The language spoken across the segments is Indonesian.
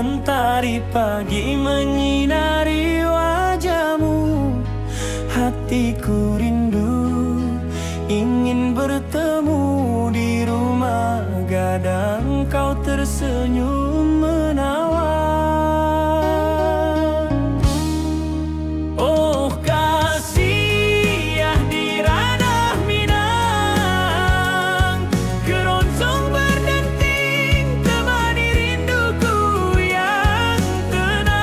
Mentari pagi menyinari wajahmu. Hatiku rindu ingin bertemu di rumah gadang. Kau tersenyum menawan. Oh kasih ya di ranah Minang, keroncong berdenting temani rinduku yang tenang.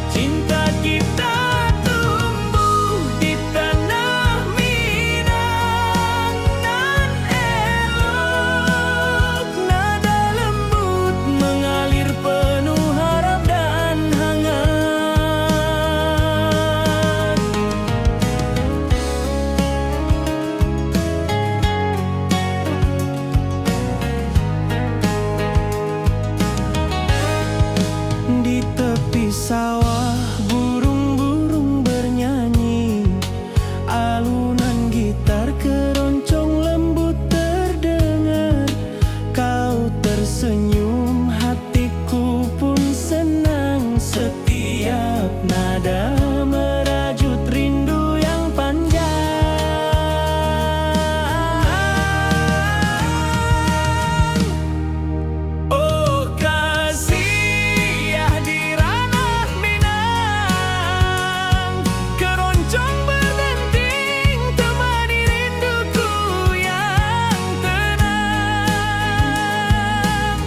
Cinta kita tumbuh di tanah Minang, nan elok nada lembut mengalir penuh harap dan hangat. Di tepi sawah burung-burung bernyanyi, alunan gitar keroncong lembut terdengar. Kau tersenyum, hatiku pun senang. Setiap nada merajut rindu yang panjang. Oh kasih ya di ranah Minang, keroncong berdenting temani rinduku yang tenang.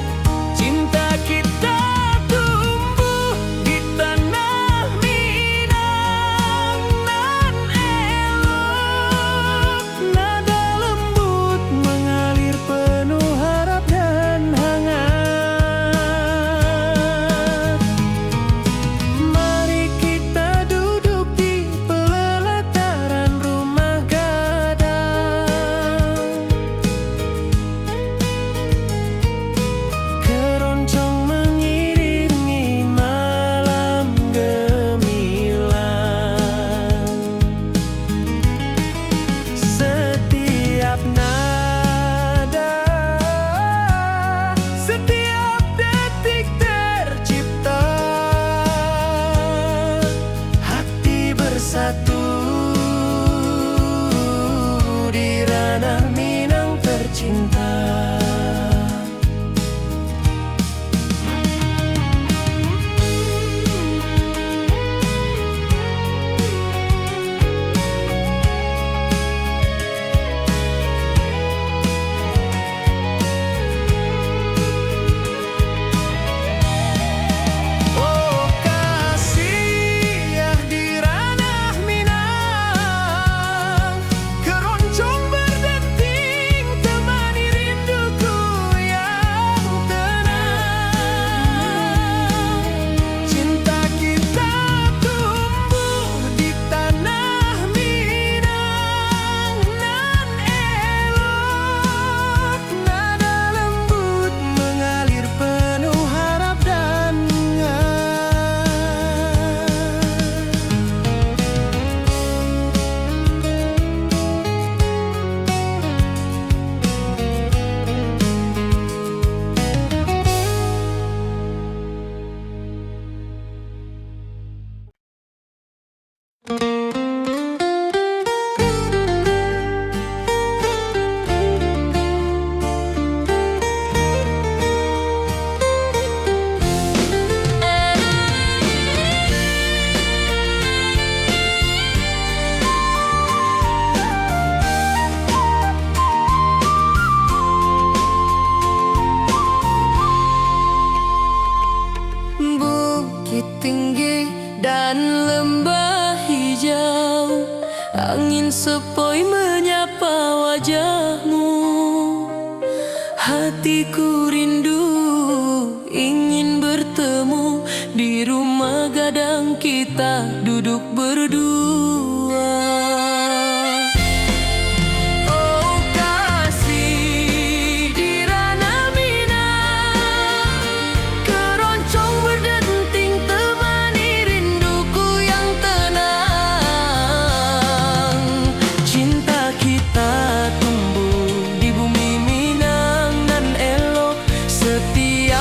Cinta kita tumbuh di tanah Minang, nan elok nada lembut mengalir penuh harap dan hangat. Mari kita duduk di pelataran rumah gadang. Keroncong mengiringi malam gemilang. Setiap nada, setiap detik tercipta. Hati bersatu di ranah Minang tercinta. Oh kasih ya di ranah Minang, keroncong berdenting temani rinduku yang tenang. Cinta kita tumbuh di tanah Minang, nan elok nada lembut mengalir penuh harap dan bukit tinggi dan lembah hijau, angin sepoi menyapa wajahmu. Hatiku rindu ingin bertemu di rumah gadang, kita duduk berdua. Oh kasih di ranah Minang, keroncong berdenting temani rinduku yang tenang. Cinta kita tumbuh di bumi Minang, nan elok setiap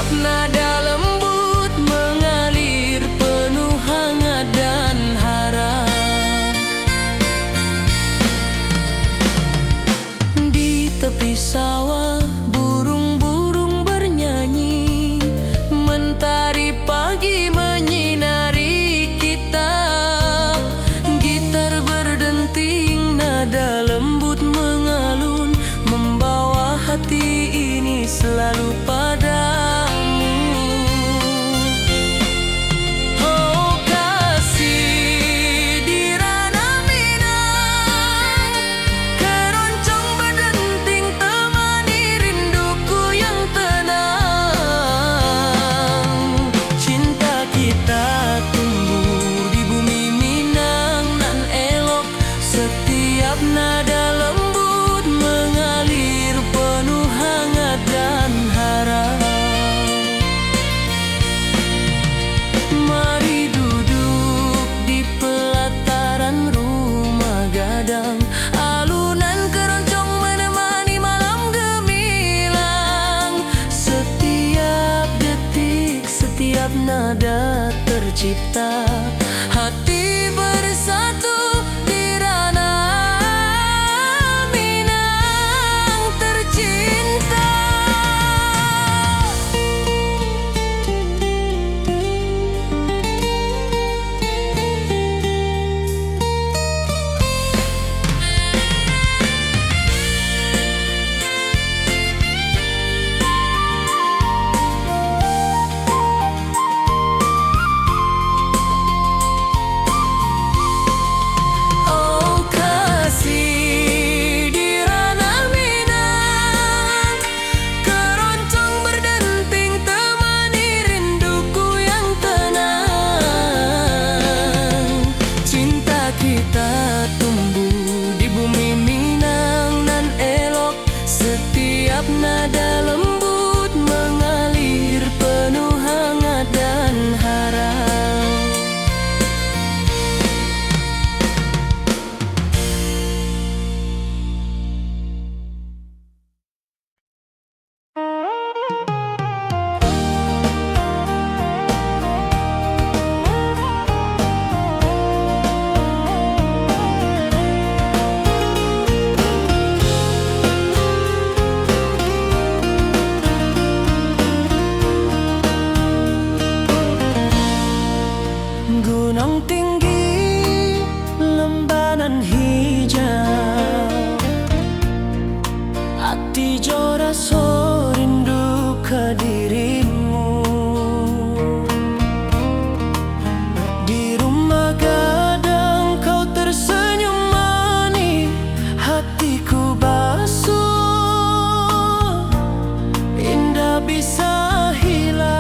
nada tercipta, hati bersatu di ranah Minang tercinta. Nada lembut mengalir penuh hangat dan harap. Gunung tinggi, lembanan hijau, hati jora so rindu ke dirimu. Di rumah gadang kau tersenyum manis, hatiku basuh, indah bisa hilang.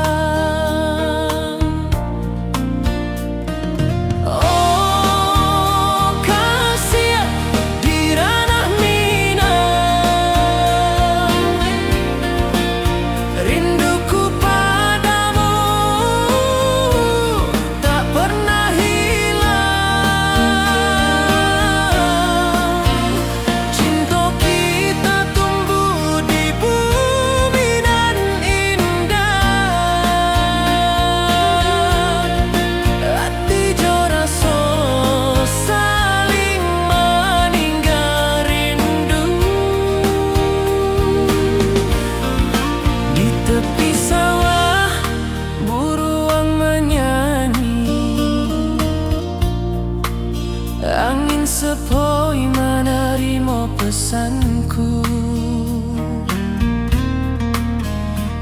Angin sepoi menerima pesanku,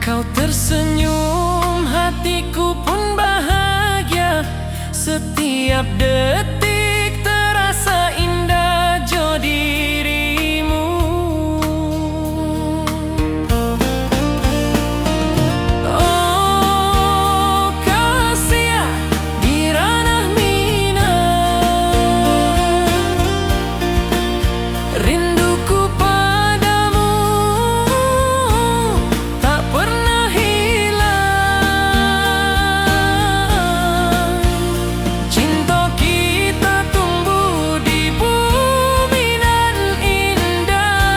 kau tersenyum, hatiku pun bahagia. Setiap detik terasa indah jo dirimu. Oh kasih di ranah rinduku padamu tak pernah hilang. Cinta kita tumbuh di bumi nan indah,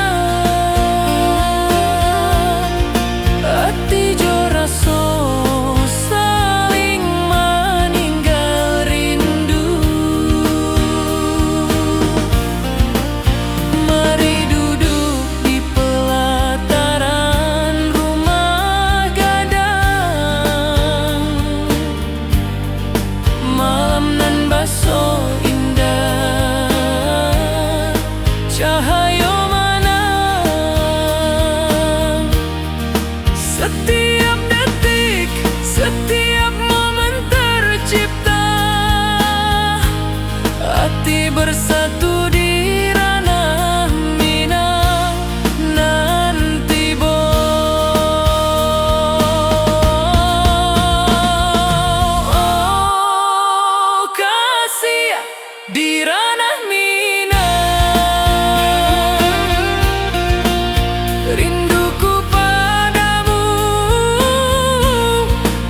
hati jo rasa saling meninggal rindu. Mari duduk di pelataran rumah gadang, malam nan baso indah, cahaya mana setiap detik, setiap momen tercipta, hati bersatu di ranah Minang nanti bo. Oh kasih di ranah Minang, rinduku padamu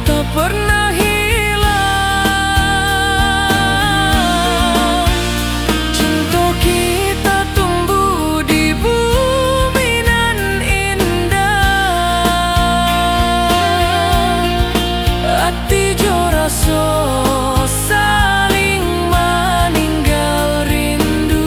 tak pernah hilang. baso saling meninggal rindu.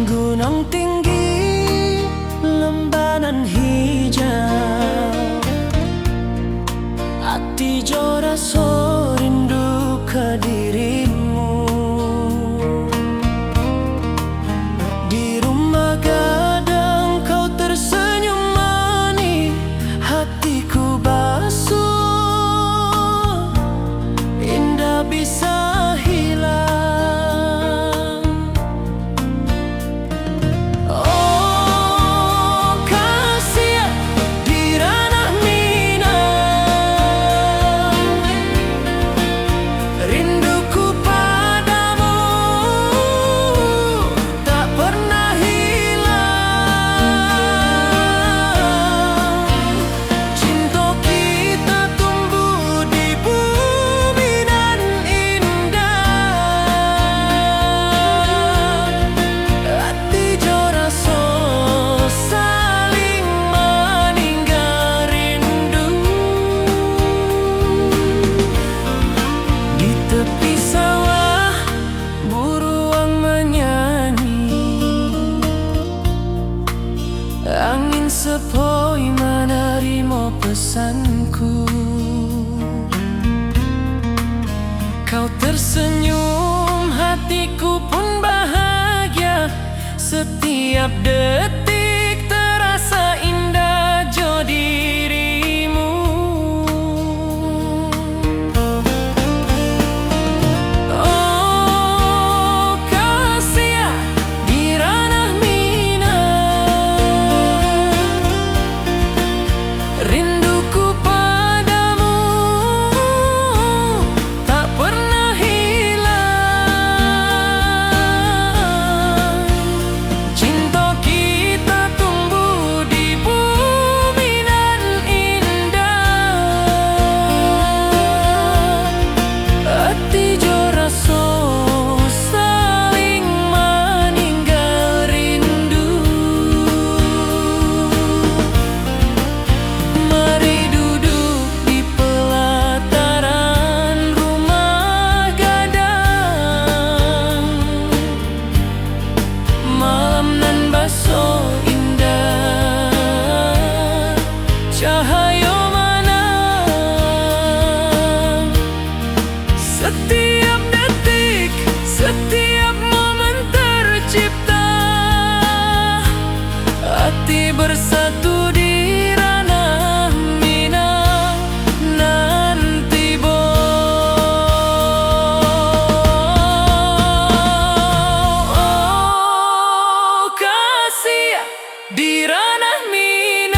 Gunung tinggi, lembanan hijau, hati jora so rindu ke dirimu. Di rumah gadang kau tersenyum manis, hatiku basuh, indah bisa hilang. Angin sepoi menerima pesanku. Kau tersenyum, hatiku pun bahagia. Setiap detik terasa indah jo dirimu. Oh kasih di ranah rinduku padamu tak pernah hilang. Cinta kita tumbuh di bumi nan indah. Hati jo rasa saling meninggal rindu. Mari duduk di pelataran rumah gadang, malam nan baso indah, cahaya mana setiap detik, setiap momen tercipta. Hati bersatu di ranah Minang nanti oh kasih di ranah Minang.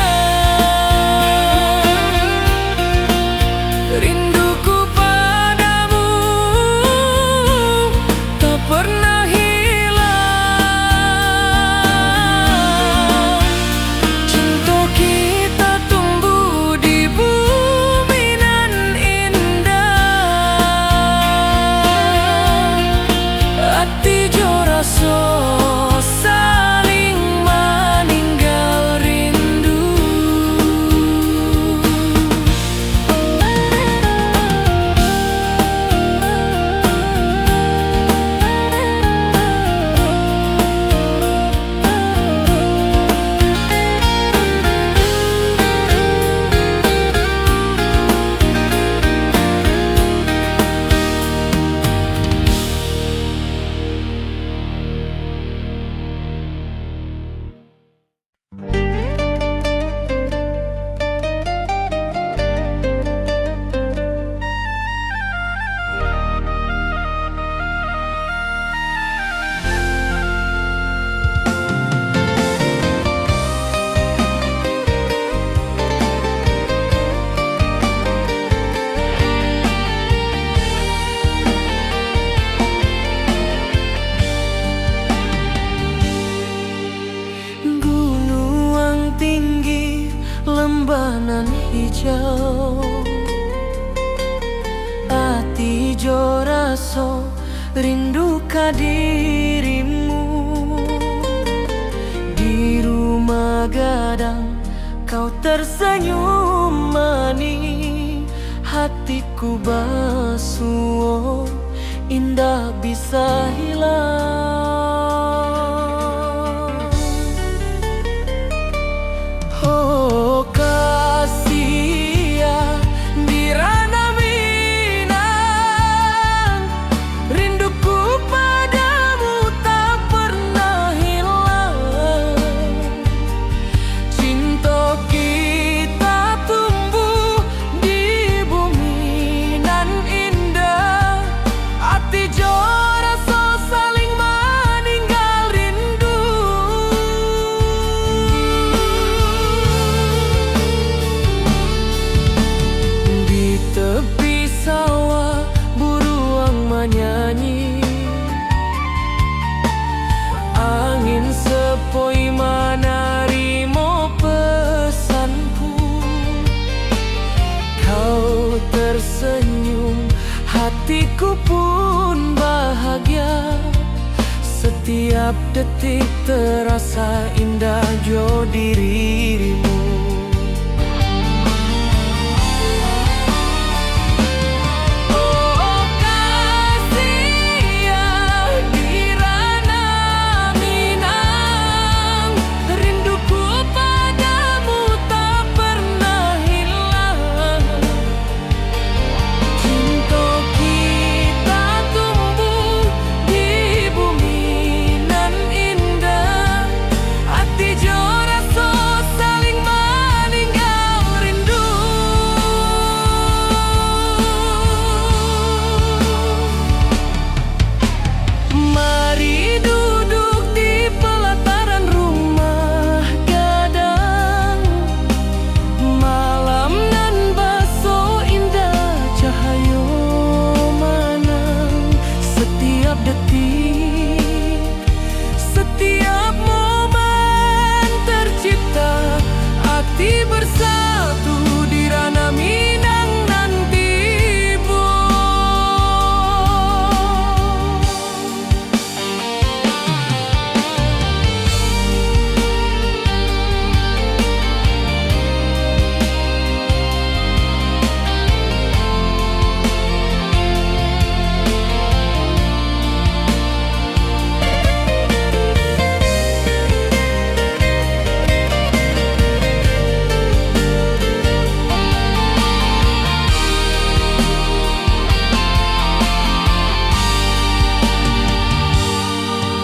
hijau. Ati jo raso rindu ka dirimu. Di rumah gadang kau tersenyum manis, hatiku basuh indah bisa hilang. Oh kasih ya di ranah Minang, rinduku padamu tak pernah hilang. Cinta kita tumbuh di bumi nan indah, hati jo rasa saling meninggal rindu. Di tepi sawah buruang menyanyi, angin sepoi menarimo pesanku. Kau tersenyum, hatiku pun bahagia. Setiap detik terasa indah jo dirimu. Oh kasih ya di ranah Minang, rinduku padamu tak pernah hilang. Cinta kita tumbuh di bumi nan indah, hati jo rasa saling meninggal rindu. Mari duduk di pelataran rumah gadang, malam nan baso indah cahayo manang. Setiap detik, setiap momen tercipta, hati bersatu di ranah Minang nan tiba.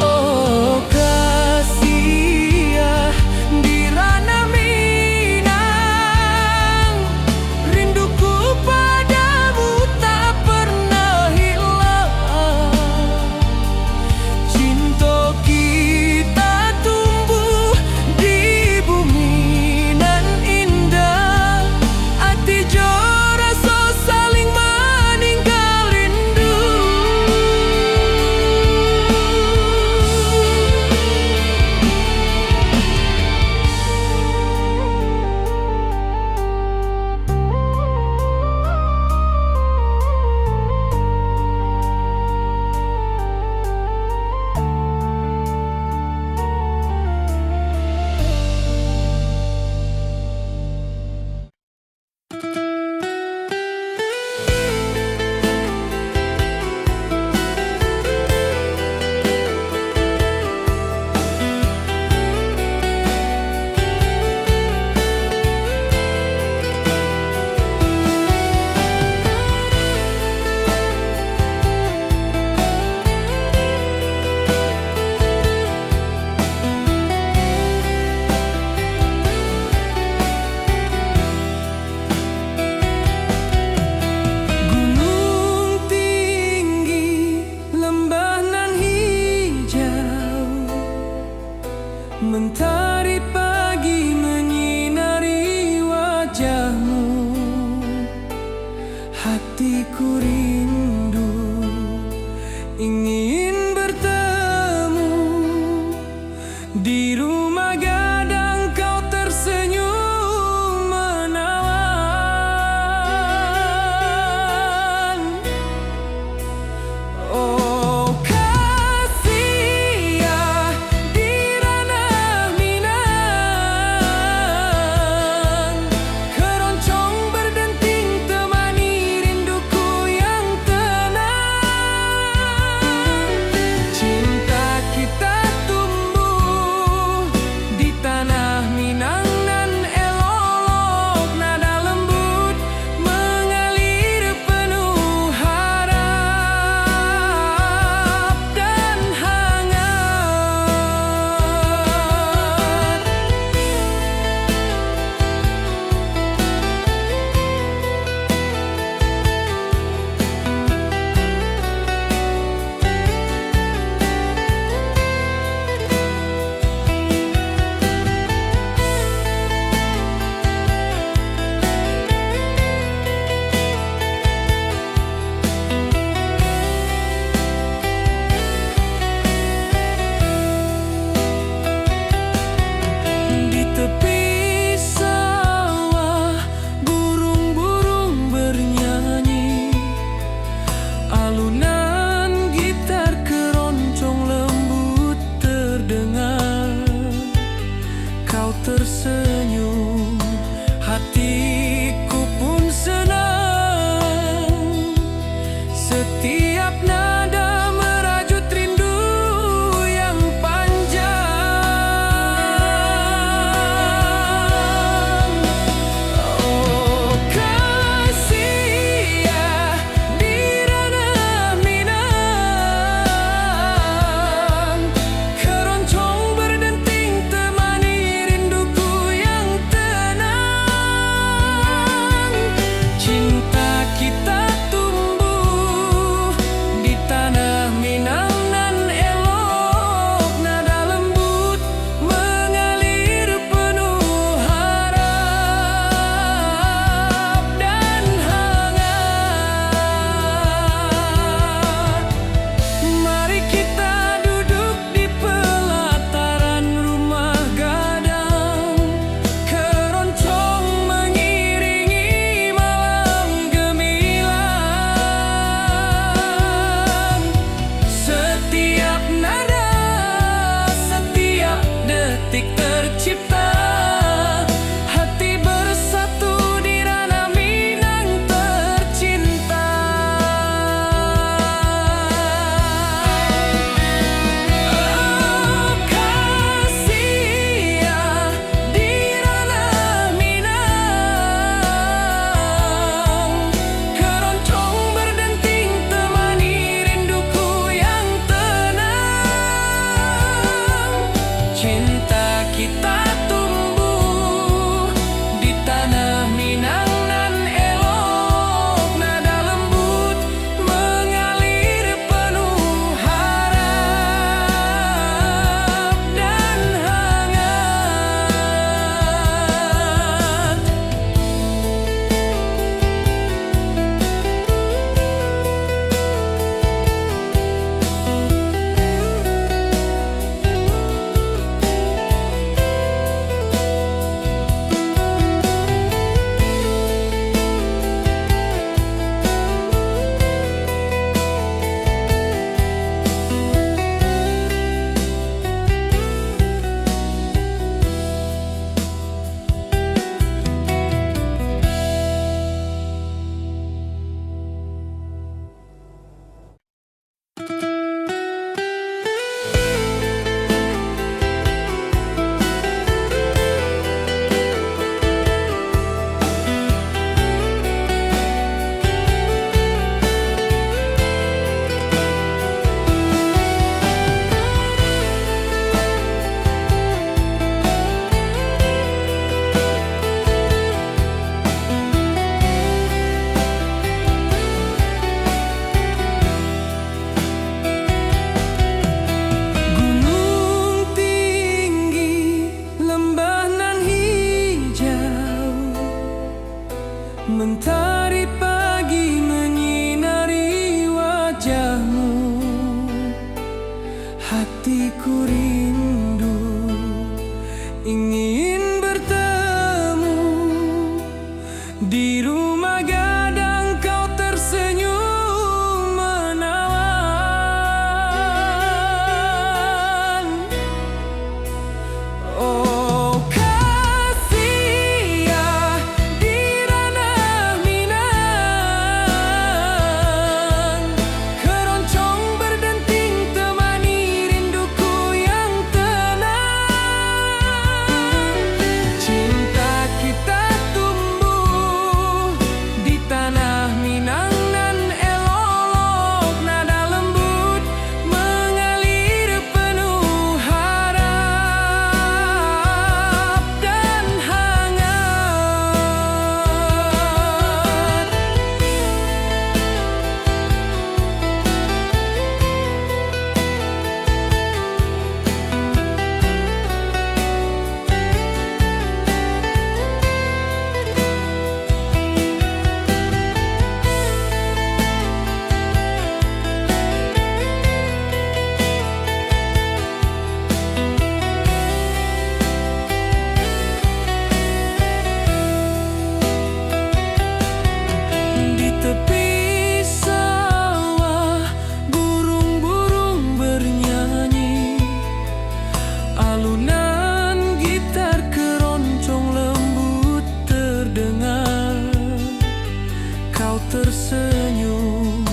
Oh kasih ya di ranah Minang, rinduku padamu tak pernah hilang. Cinta kita tumbuh di bumi nan indah, hati jo rasa saling meninggal rindu. Gunung tinggi, lembah nan hijau, mentari pagi menyinari wajahmu. Hatiku rindu ingin bertemu di rumah gadang, kau tersenyum menawan. hatiku pun senang. Setiap nada merajut rindu yang panjang. Oh kasih ya di ranah Minang, keroncong berdenting temani rinduku yang tenang. Cinta kita tumbuh di tanah Minang nan elok, nada lembut mengalir penuh harap dan hangat. Mari kita duduk di pelataran rumah gadang, keroncong mengiringi malam gemilang. Setiap nada, setiap detik tercipta, hati bersatu di ranah Minang tercinta. Oh kasih ya di ranah Minang, keroncong berdenting temani rinduku yang tenang. Cinta kita tumbuh di tanah Minang nan elok, nada lembut mengalir penuh harap dan hangat. Gunung tinggi, lembah nan hijau, mentari pagi menyinari wajahmu. Hatiku rindu ingin bertemu di rumah gadang, kau tersenyum menawan. Oh kasih ya di ranah Minang, keroncong berdenting temani rinduku yang tenang. Cinta kita tumbuh tersenyum,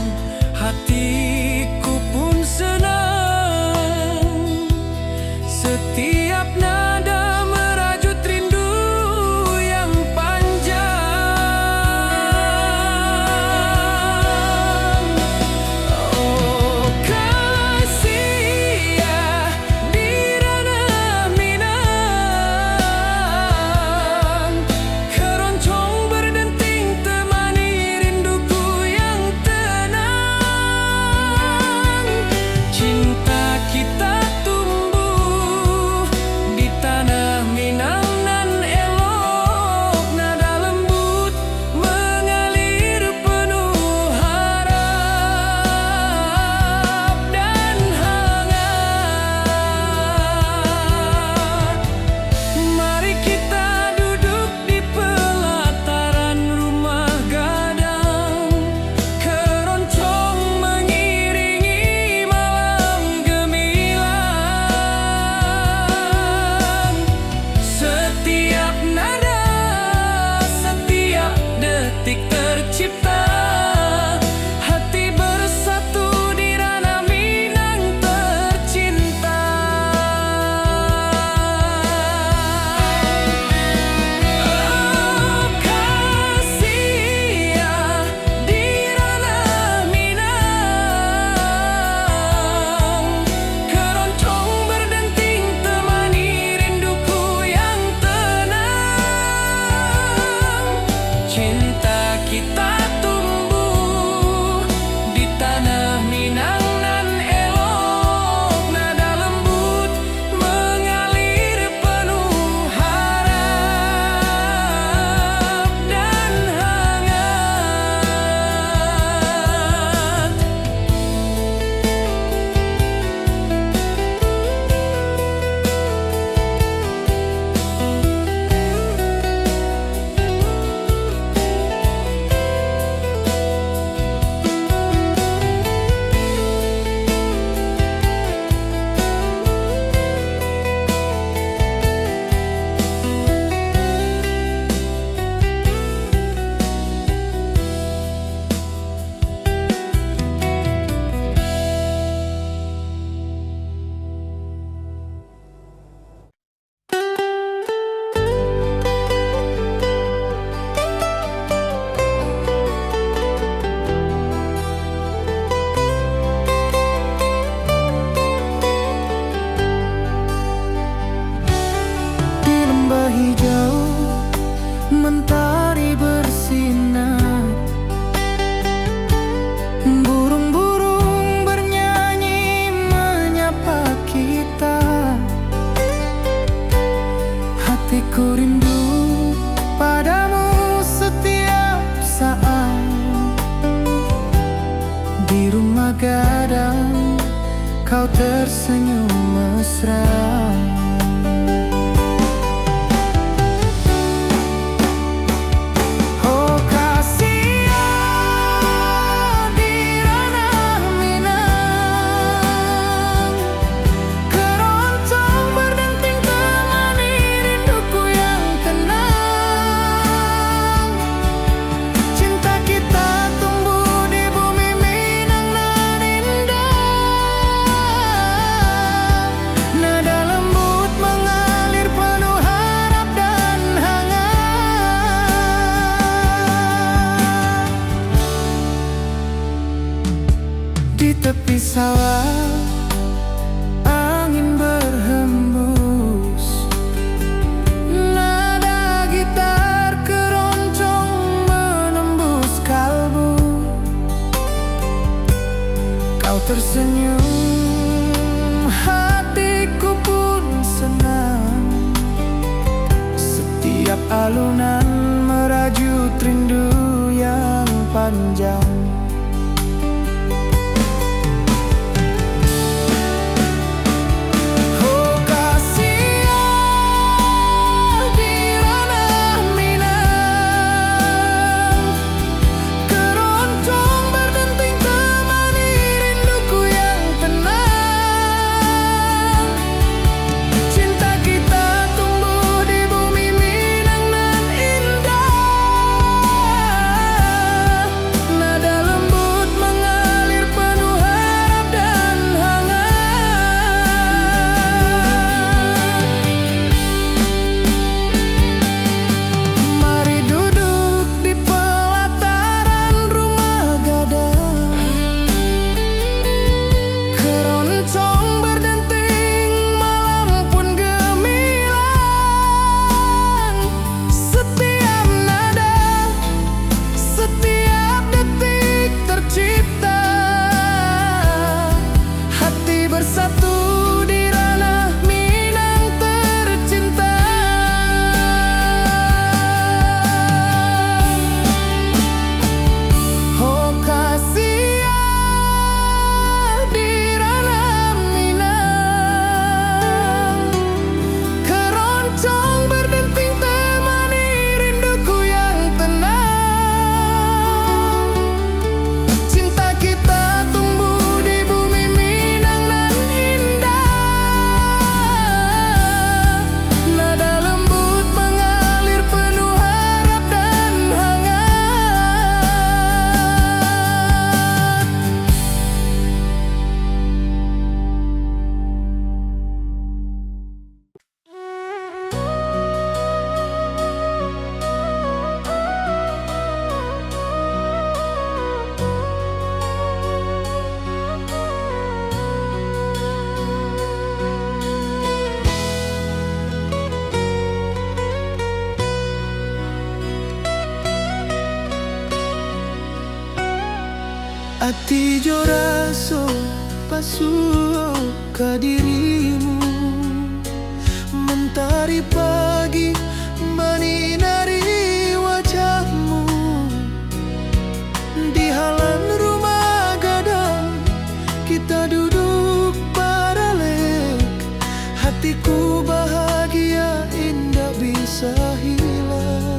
hatiku pun senang. Setiap nada merajut rindu yang panjang. Oh kasih ya di ranah Minang, keroncong berdenting temani rinduku yang tenang. Cinta kita tumbuh di tanah Minang nan elok, nada lembut mengalir penuh harap dan hangat. Mari kita duduk di pelataran rumah gadang, keroncong mengiringi malam gemilang. Setiap nada, setiap detik tercipta, hati bersatu di ranah Minang tercinta. Oh kasih ya di ranah Minang, keroncong berdenting temani rinduku yang tenang. Cinta kita tumbuh di tanah Minang nan elok, nada lembut mengalir penuh harap dan hangat. Di lembah hijau mentari bersinar, burung-burung bernyanyi menyapa kita. Hatiku rindu padamu setiap saat. Di rumah gadang kau tersenyum mesra. Oh kasih ya di ranah Minang, keroncong berdenting temani rinduku yang tenang. Cinta kita tumbuh di bumi Minang nan indah, nada lembut mengalir penuh harap dan hangat. Di tepi sawah angin berhembus, nada gitar keroncong menembus kalbu. Kau tersenyum, hatiku pun senang. Setiap alunan merajut rindu yang panjang. Oh kasih ya di ranah Minang, keroncong berdenting temani rinduku yang tenang. Cinta kita tumbuh di bumi Minang nan indah. Ati jo raso pasuo ka dirimu, mentari pagi menyinari wajahmu. Di halaman rumah gadang kita duduk paralel, hatiku bahagia indah bisa hilang.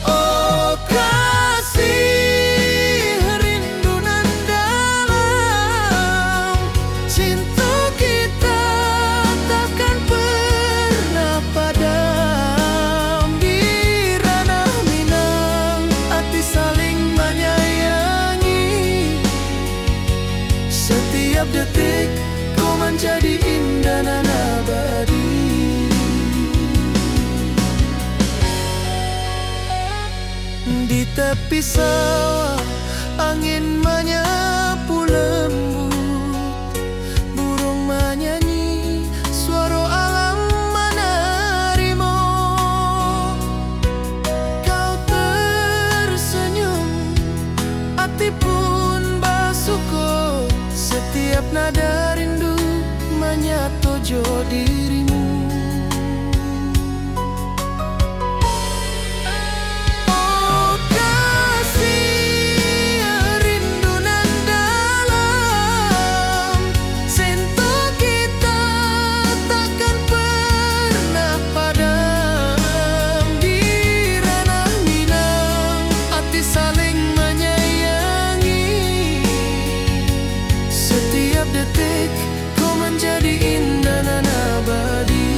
Oh kasih, rindu nan dalam, cinta kita takkan pernah padam. Di ranah Minang, hati saling menyayangi. Setiap detik kau menjadi indah dan abadi. Di tepi sawah angin menyapu lembut, burung menyanyi, suara alam menerimu. Kau tersenyum, hati pun bersyukur. Setiap nada rindu menyatu jo dirimu. Oh kasih, rindu nan dalam, cinta kita takkan pernah padam. Di ranah Minang, hati saling menyayangi. Setiap detik kau menjadi indah dan abadi.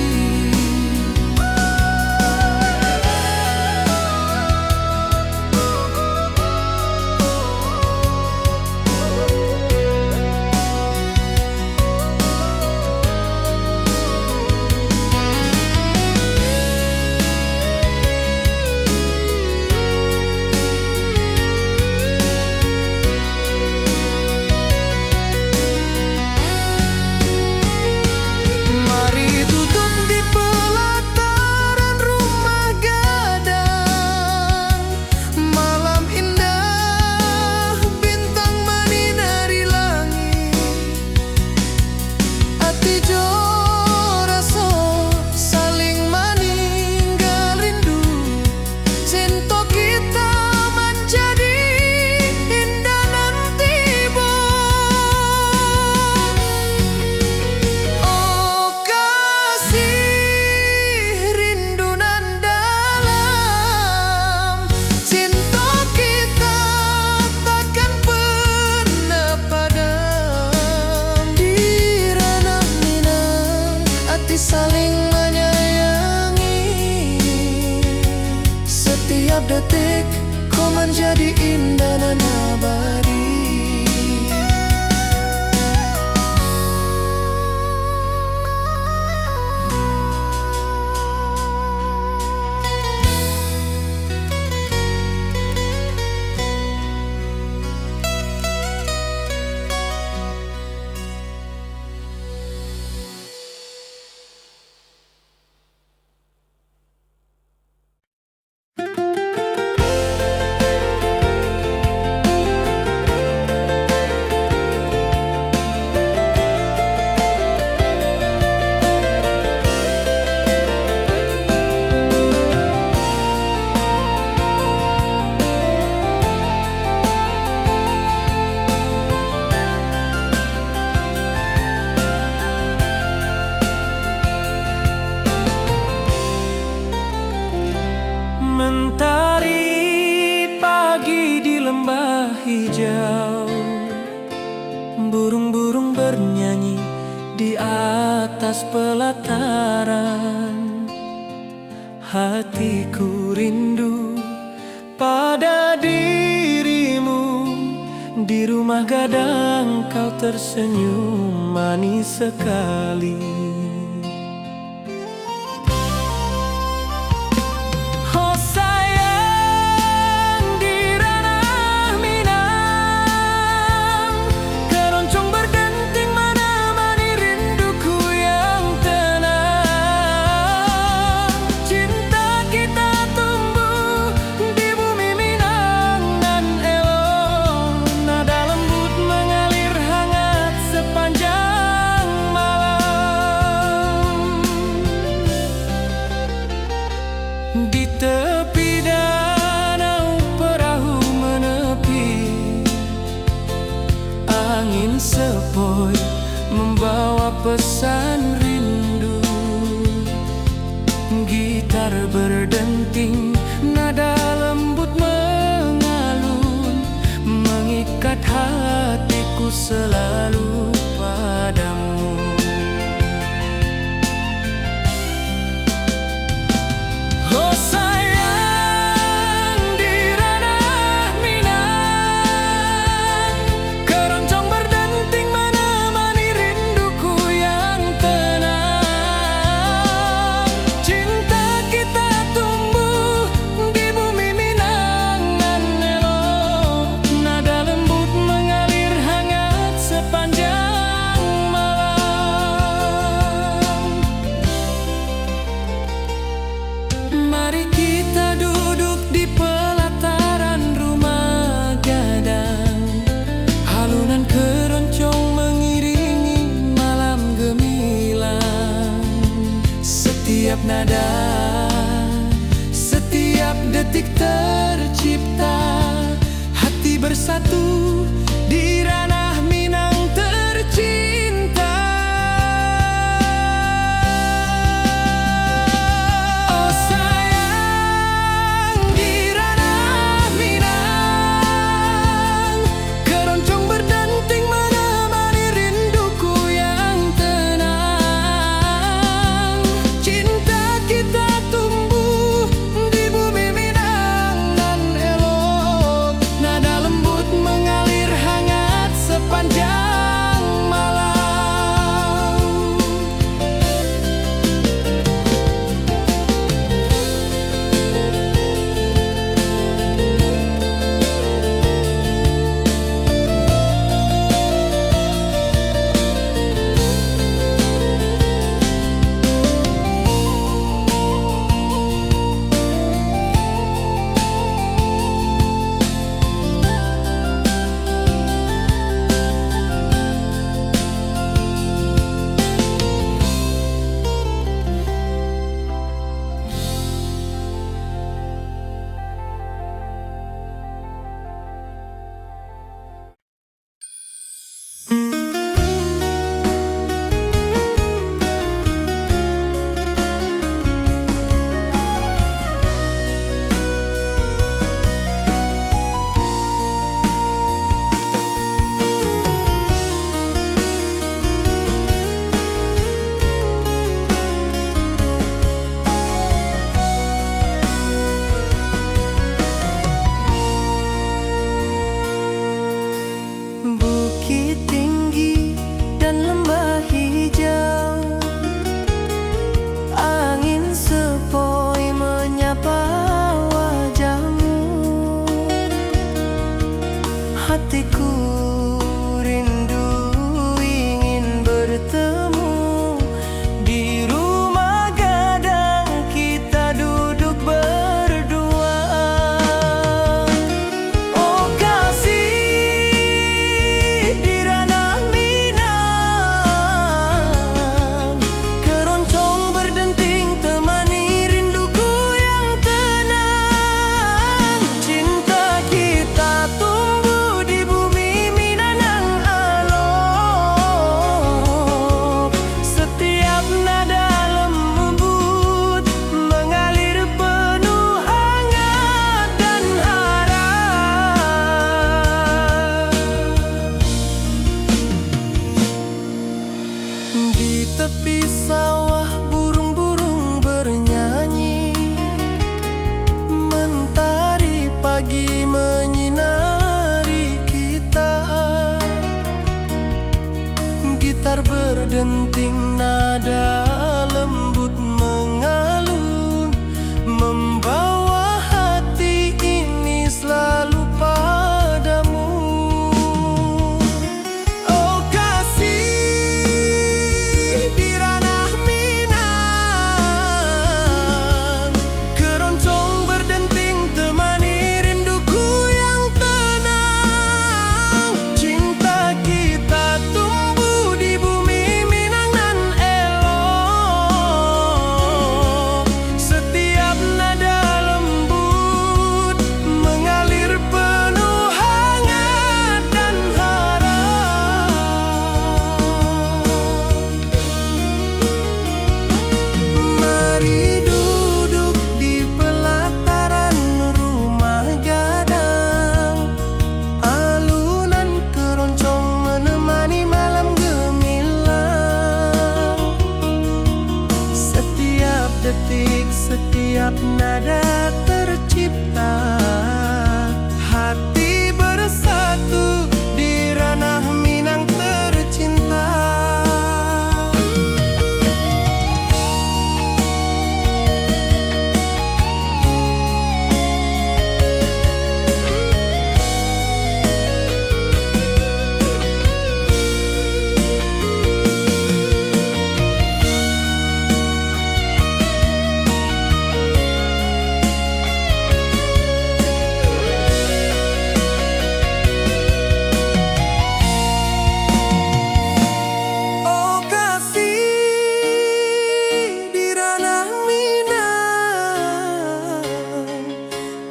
Mari duduk di pelataran rumah gadang. Malam indah, bintang menyinari langit. Hati jo rasa saling meninggal rindu. Cinta kita menjadi indah nan tiba. Oh kasih, rindu nan dalam, cinta kita takkan pernah padam. Di ranah Minang, hati saling menyayangi. Setiap detik kau menjadi indah dan abadi. Mentari pagi di lembah hijau, burung-burung bernyanyi di atas pelataran. Hatiku rindu pada dirimu. Di rumah gadang kau tersenyum manis sekali. Oh sayang, di ranah Minang, keroncong berdenting menemani rinduku yang tenang. Cinta kita tumbuh di bumi Minang. Di tepi danau perahu menepi, angin sepoi membawa pesan rindu. Gitar berdenting, nada lembut mengalun, mengikat hatiku selalu padamu. Oh sayang, di ranah Minang, keroncong berdenting menemani rinduku yang tenang. Cinta kita tumbuh di bumi Minang nan elok, nada lembut mengalir hangat sepanjang malam. Mari kita duduk di pelataran rumah gadang, halunan keroncong mengiringi malam gemilang. Setiap nada, setiap detik tercipta, hati bersatu di ranah Minang tercinta. Oh sayang, di ranah Minang, keroncong berdenting menemani rinduku yang tenang. Cinta kita tumbuh di bumi Minang nan elok, nada lembut mengalir hangat sepanjang malam. Bukit tinggi dan lembah hijau, angin sepoi menyapa wajahmu. Hatiku rindu ingin bertemu di rumah gadang, kita duduk berdua. Oh kasih, di ranah Minang, keroncong berdenting temani rinduku yang tenang. Cinta kita tumbuh di bumi Minang nan elok, setiap nada lembut mengalir penuh hangat dan harap. Di tepi sawah burung-burung bernyanyi, mentari pagi menyinari kita. Gitar berdenting, nada lembut mengalun, membawa hati ini selalu padamu. Oh kasih, di ranah Minang, keroncong berdenting temani rinduku yang tenang. Cinta kita tumbuh di bumi Minang nan elok, setiap nada tercipta. Hati bersatu di ranah Minang tercinta.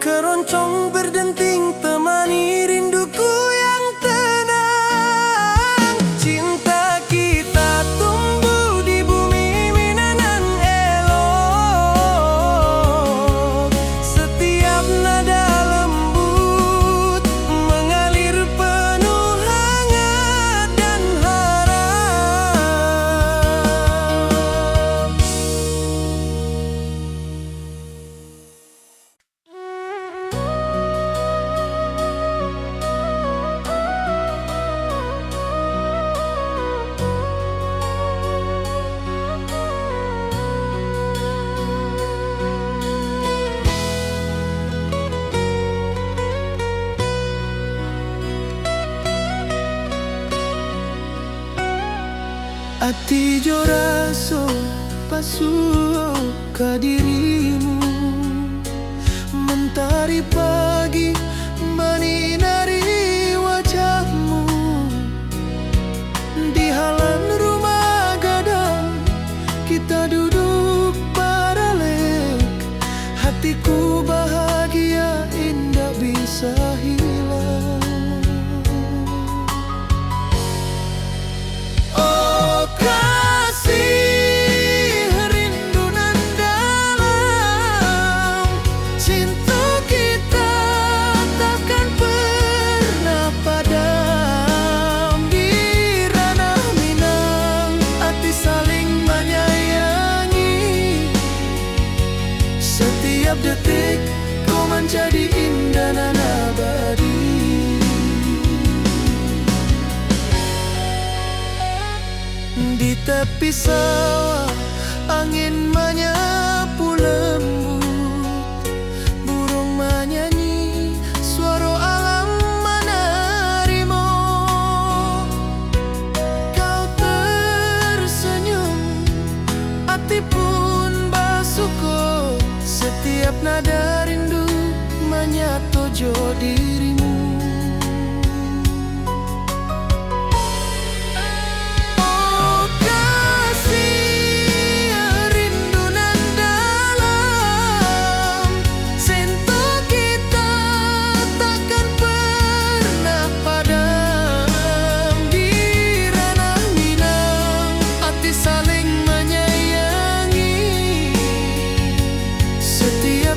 Keroncong berdenting temani rinduku yang tenang. Cinta kita tumbuh di bumi Minang elok. Setiap nada lembut mengalir penuh hangat dan harap. Ati jo raso pasuh ke dirimu, mentari pagi menyinari wajahmu. Di halaman rumah gadang kita duduk paralek. Hatiku bahagia indah bisa hilang. Oh kasih rindu nan dalam, cinta kita takkan pernah padam. Di ranah Minang hati saling menyayangi. Setiap detik kau menjadi indah dan abadi. Di tepi sawah angin menyapu lembut, burung menyanyi, suara alam menerima. Kau tersenyum, hati pun bersyukur. Setiap nada rindu menyatu jo dirimu.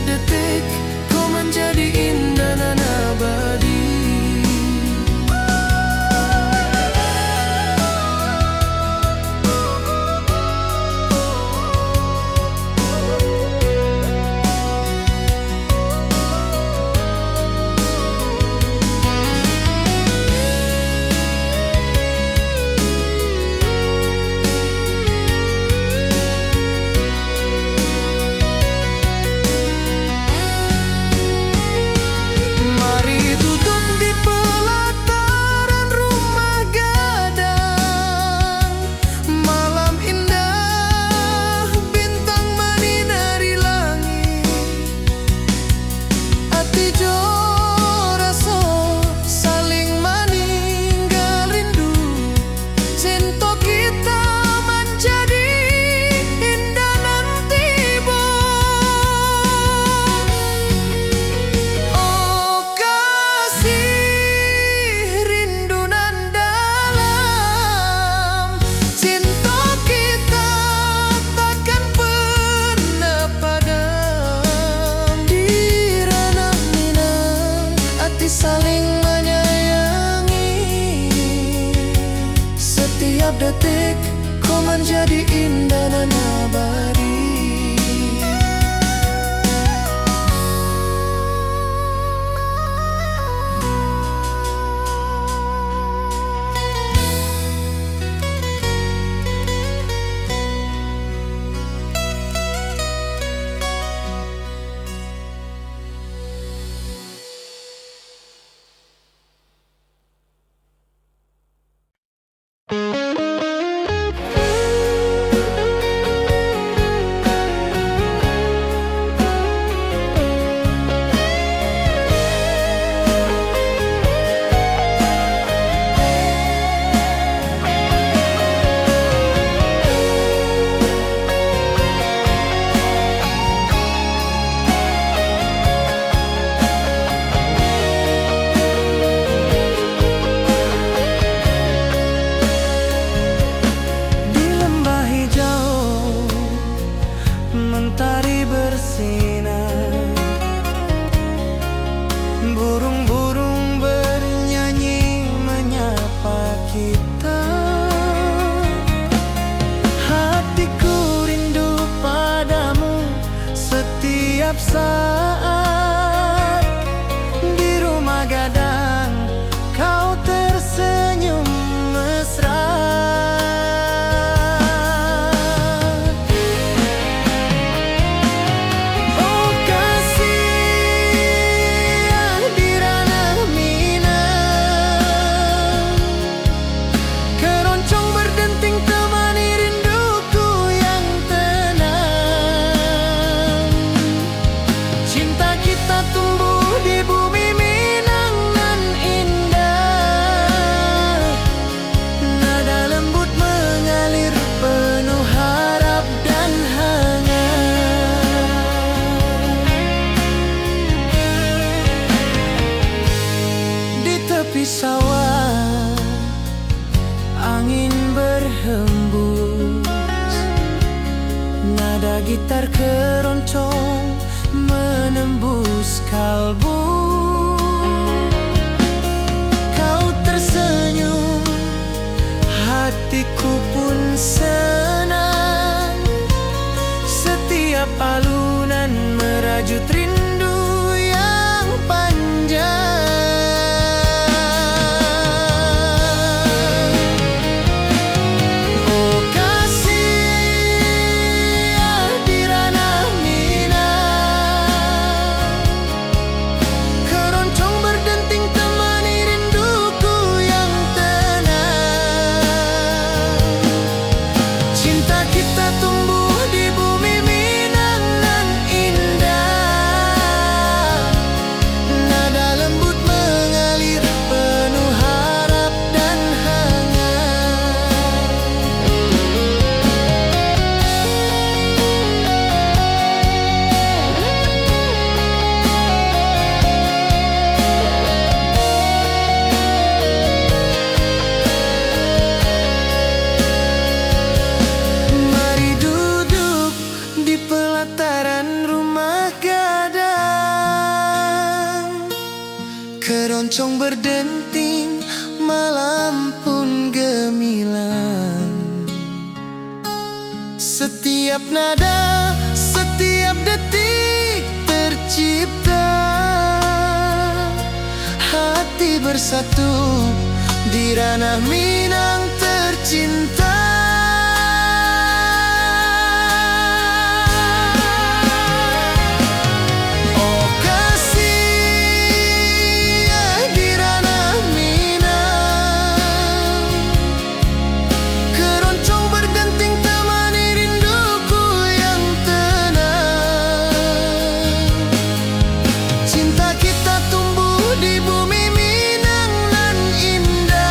Detik kau menjadi indah dan abadi. detik kau menjadi indah dan abadi. Setiap saat di rumah gadang kau tersenyum mesra. Oh kasih di ranah Minang, keroncong berdenting temani rinduku yang tenang. Cinta kita tumbuh di bumi Minang nan indah, nada lembut mengalir penuh harap dan hangat. Di tepi sawah angin berhembus, nada gitar keroncong menembus kalbu. Kau tersenyum, hatiku pun senang. Setiap alunan merajut rindu yang panjang. Oh kasih di ranah Minang, keroncong berdenting temani rinduku yang tenang. Cinta kita tumbuh di bumi Minang nan indah, nada lembut mengalir penuh harap dan hangat. Mari duduk di pelataran rumah gadang, keroncong berdenting, malam pun gemilang. Setiap nada, setiap detik tercipta, hati bersatu di ranah Minang tercinta. Oh kasih di ranah Minang, keroncong berdenting temani rinduku yang tenang. Cinta kita tumbuh di bumi Minang nan indah,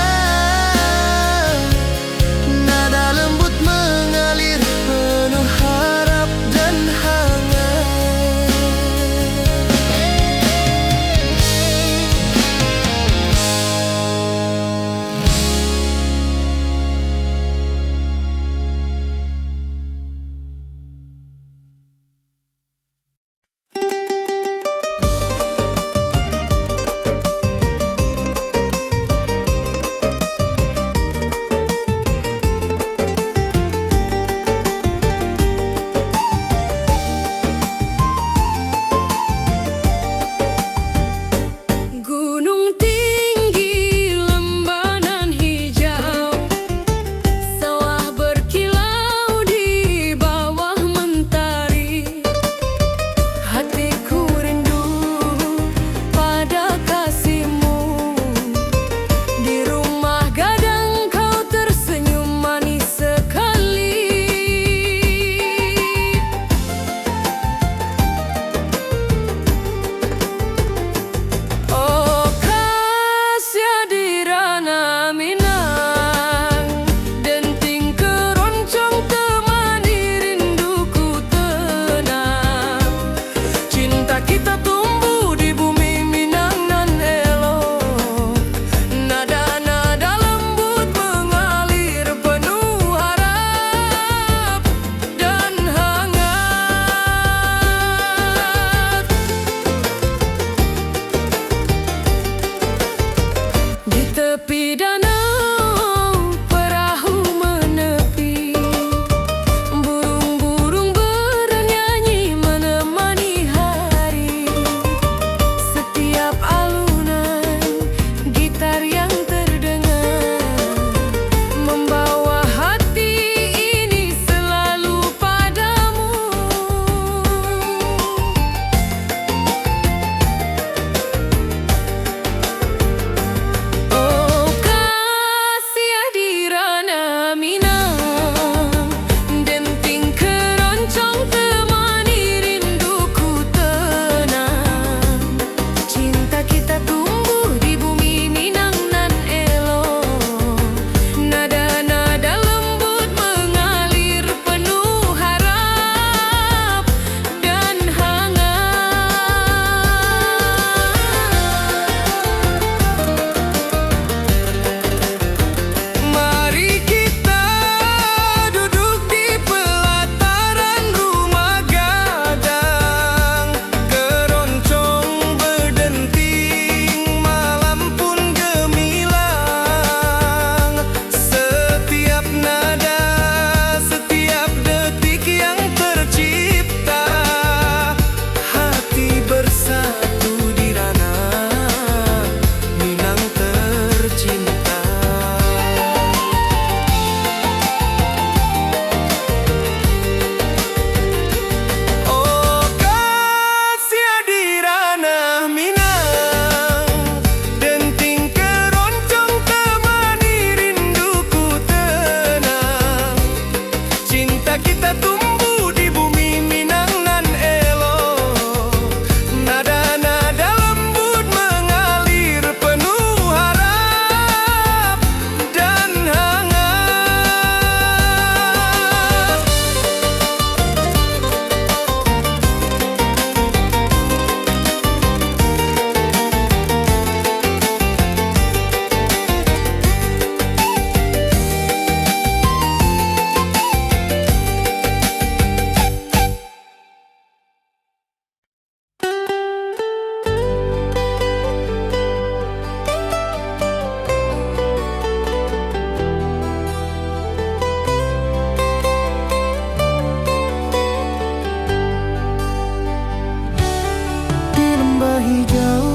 hijau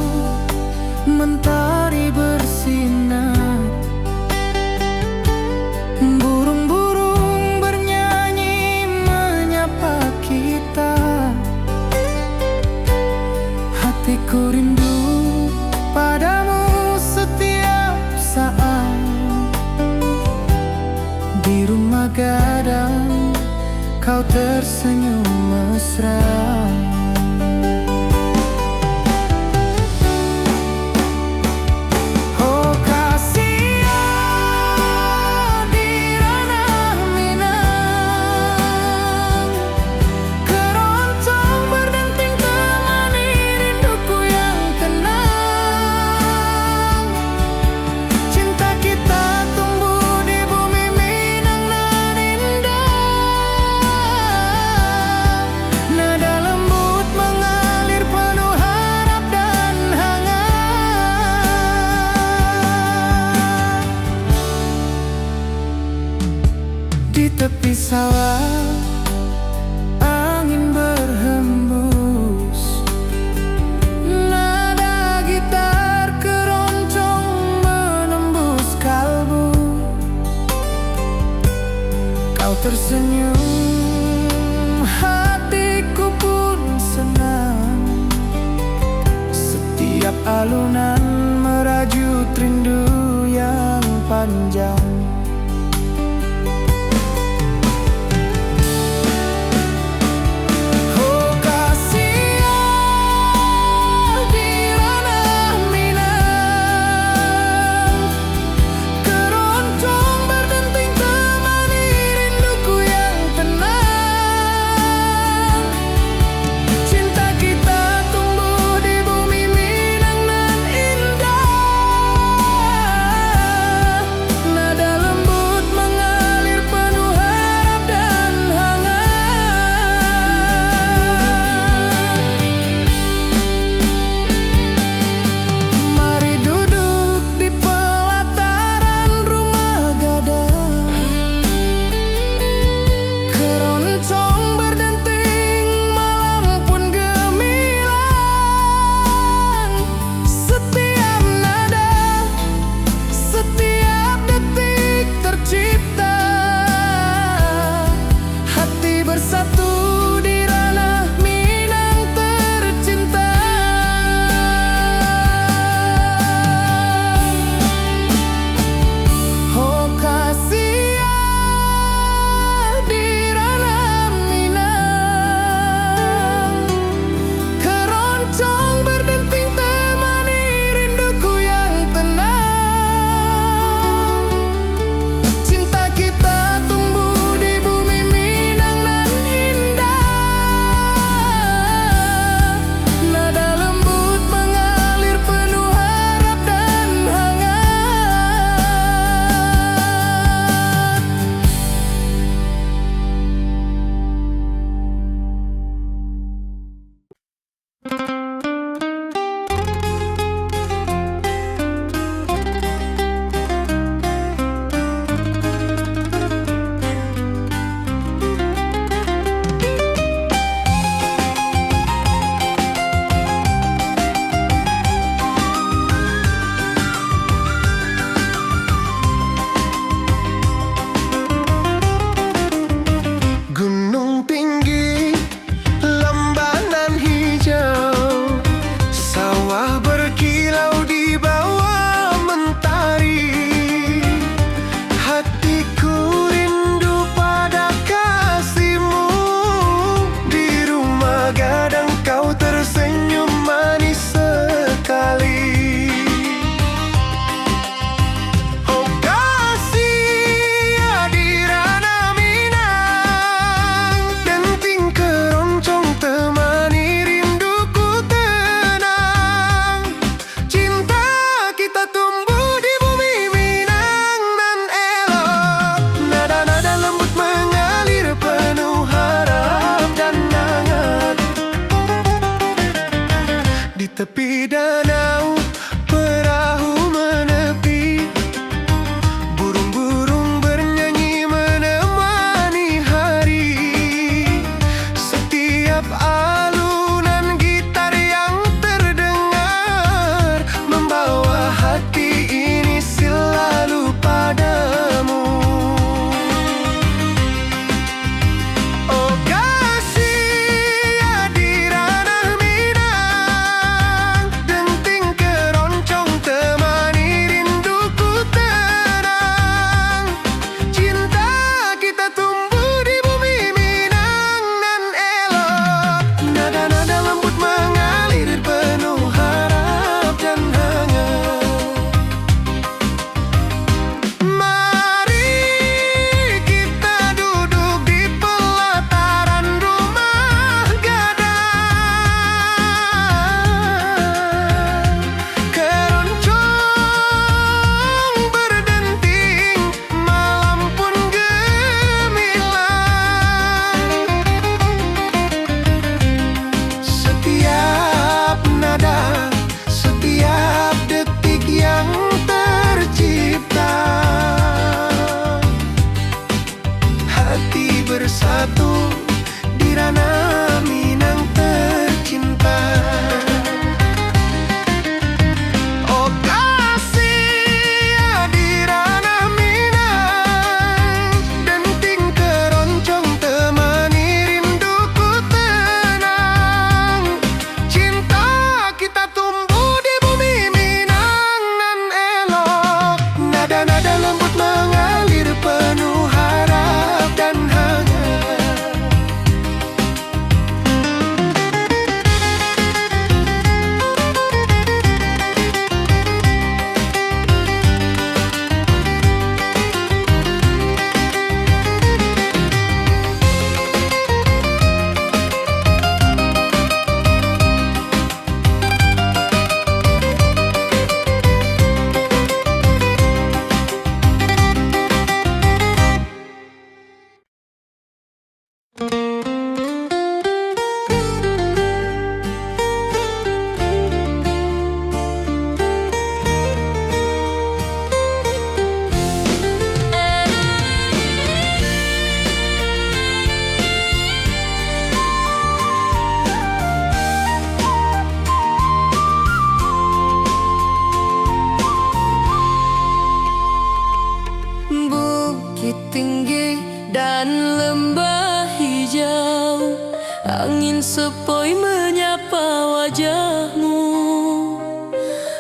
mentari bersinar. Burung-burung bernyanyi menyapa kita. Hatiku rindu padamu setiap saat. Di rumah gadang kau tersenyum mesra. Oh Kasia di ranah Minang, keroncong berdenting temani rinduku yang tenang. Cinta kita tumbuh di bumi Minang nan indah. Nada lembut mengalir penuh harap dan hangat. Di tepi sawah angin berhembus, nada gitar keroncong menembus kalbu. Kau tersenyum, hatiku pun senang. Setiap alunan merajut rindu yang panjang. Oh Kasia di ranah Minang, keroncong berdenting temani rinduku yang tenang. Cinta kita tumbuh di bumi Minang nan indah. Nada wajahmu.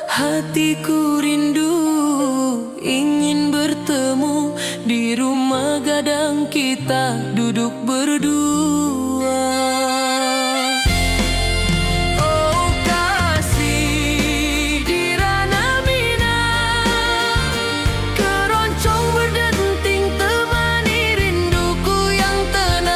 Hatiku rindu ingin bertemu di rumah gadang kita duduk berdua. Oh kasih di ranah Minang, keroncong berdenting temani rinduku yang tenang.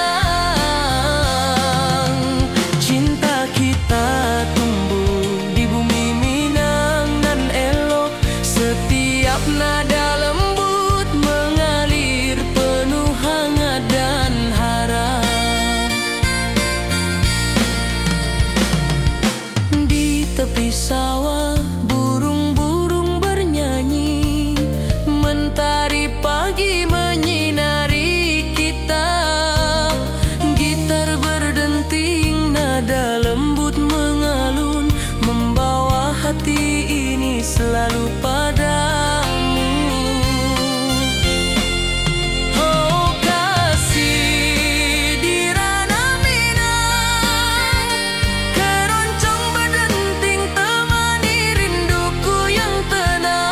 Cinta kita tumbuh di bumi Minang nan elok, setiap nada lembut mengalir penuh hangat dan harap. Di tepi sawah burung-burung bernyanyi, mentari pagi menyinari kita. Gitar berdenting, nada lembut mengalun, membawa hati ini selalu padamu. Oh kasih di ranah Minang, keroncong berdenting temani rinduku yang tenang.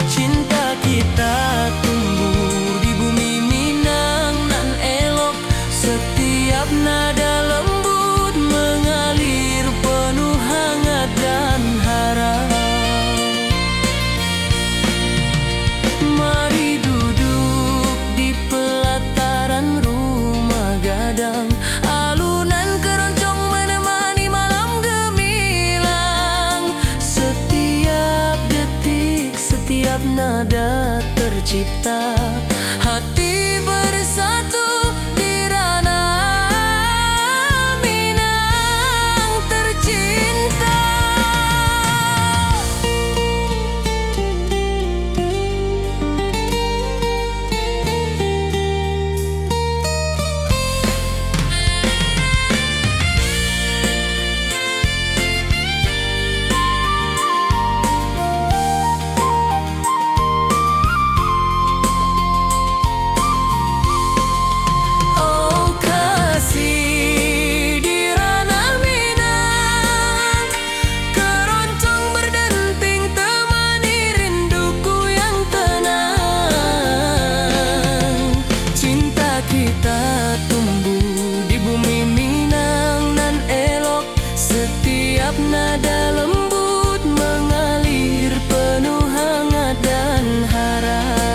Cinta kita tumbuh di bumi Minang nan elok, setiap nada lembut mengalir penuh hangat dan harap. Mari duduk di pelataran rumah gadang, alunan keroncong menemani malam gemilang. Setiap detik, setiap nada tercipta, hati bersatu di ranah Minang tercinta. Oh kasih di ranah Minang, keroncong berdenting temani rinduku yang tenang. Cinta kita tumbuh di bumi Minang nan elok, setiap nada lembut mengalir penuh hangat dan harap.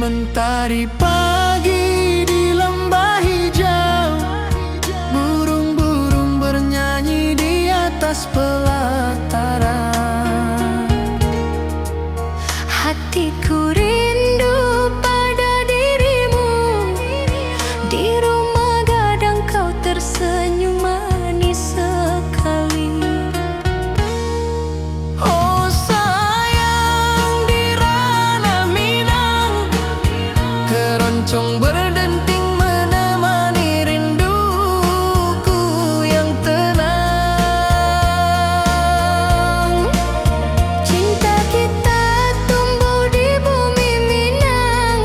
Mentari pagi di lembah hijau, burung-burung bernyanyi di atas pelataran. Hatiku rindu pada dirimu, di rumah gadang kau tersenyum manis sekali. Oh sayang di ranah Minang, keroncong berdenting menemani rinduku yang tenang. Cinta kita tumbuh di bumi Minang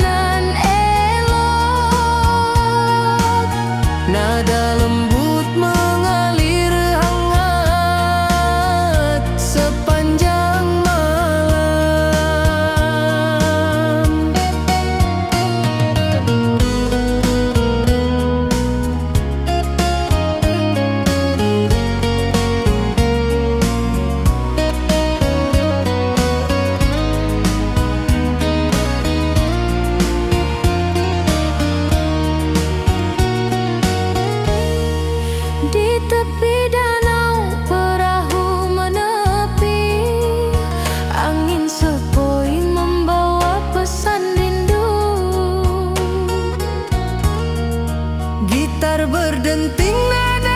nan elok, Nada lembut mengalir hangat sepanjang malam. di tepi danau perahu menepi, angin sepoi membawa pesan rindu. Gitar berdenting, nada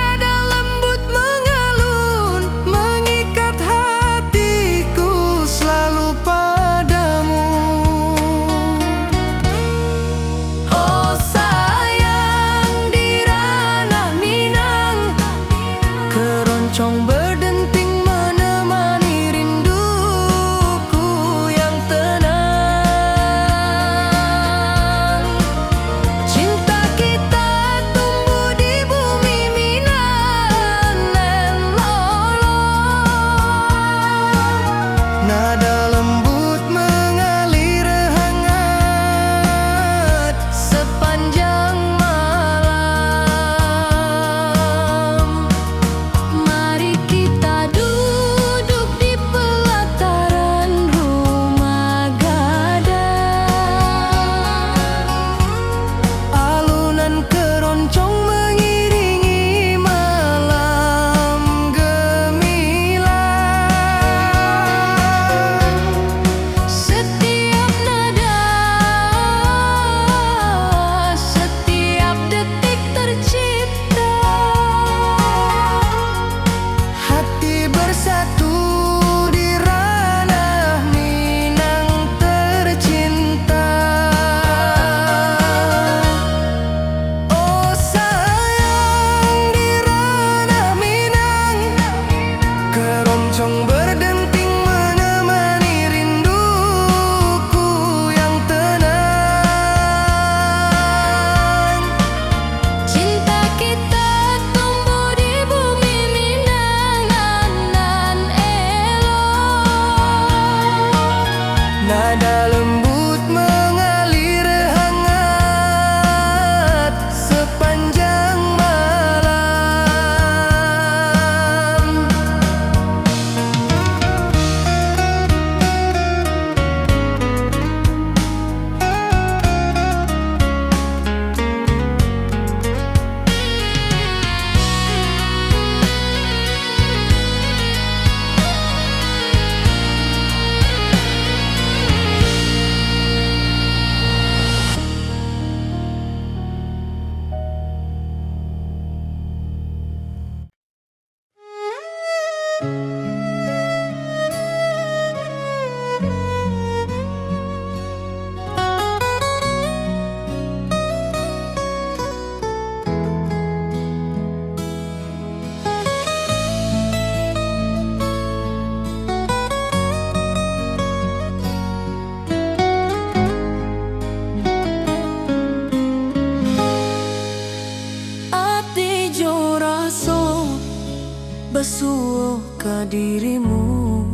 basuh ke dirimu.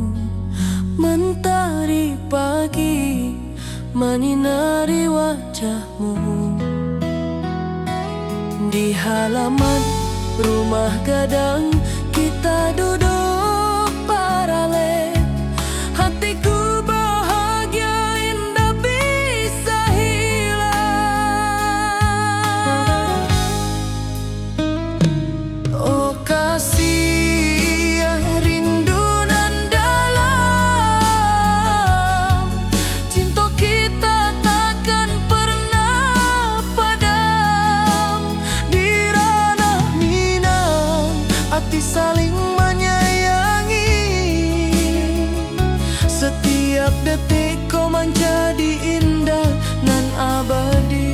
Mentari pagi menyinari wajahmu. Di halaman rumah gadang kita duduk paralel. Hatiku bahagia indah bisa hilang. Oh kasih rindu nan dalam, cinta kita takkan pernah padam. Di ranah Minang hati saling menyayangi. Setiap detik kau menjadi indah nan abadi.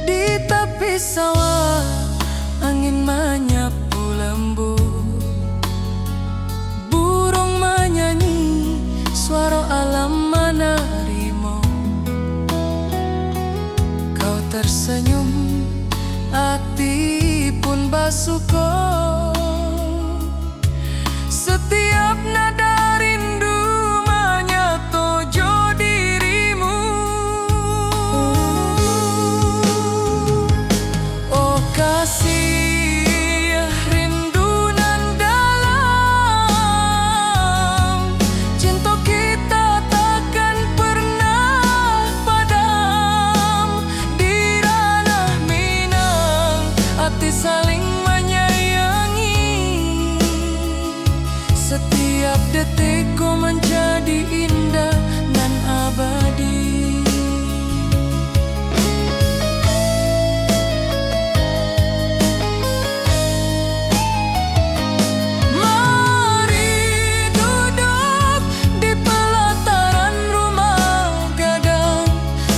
Di tepi sawah angin menyapu lembut, burung menyanyi, suara alam menerimu. Kau tersenyum, hati pun basuh. Setiap nada rindu menyatu dirimu. Oh kasih rindu nan dalam, cinta kita takkan pernah padam. Di ranah Minang hati saling menyayangi. Setiap detik ku menjadi indah dan abadi. Mari duduk di pelataran rumah gadang.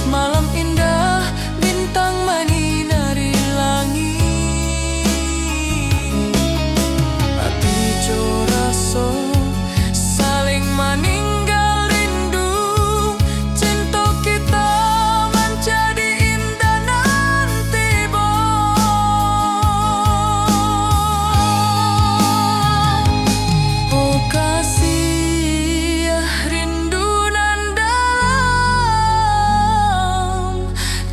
Malam indah, bintang menyinari langit. Hati coraso saling meninggal rindu. Cinta kita menjadi indah nanti oh kasih rindu nan dalam,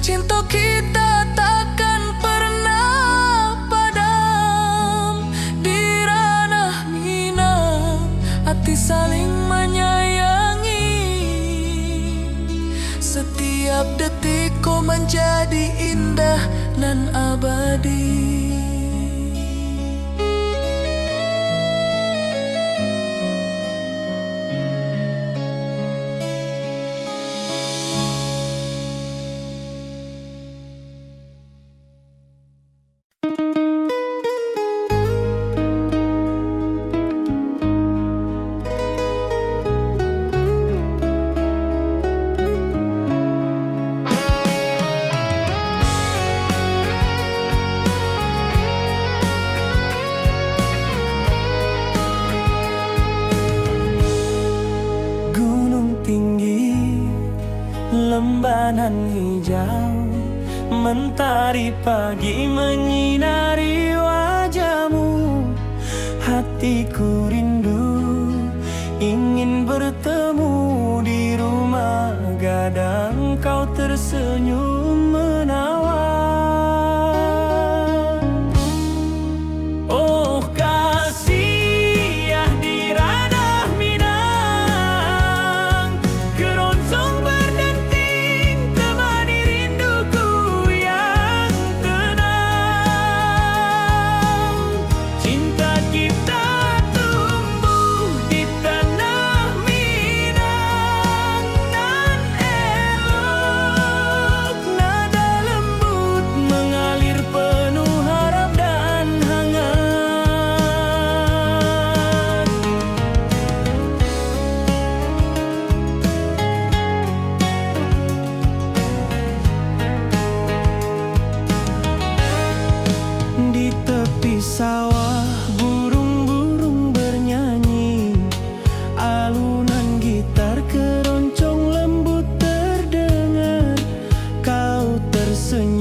cinta kita takkan pernah padam. Di ranah Minang hati saling menyayangi. Setiap detik kau menjadi indah nan abadi. Gunung tinggi, lembanan hijau, mentari pagi menyinari wajahmu. Hatiku rindu ingin bertemu di rumah gadang. Kau tersenyum menawan. Oh kasih di ranah Minang, keroncong berdenting temani rinduku yang tenang. Cinta kita tumbuh di tanah Minang nan elok. Nada lembut mengalir penuh harap dan hangat. Di tepi sawah burung-burung bernyanyi. Alunan gitar keroncong lembut terdengar. Kau tersenyum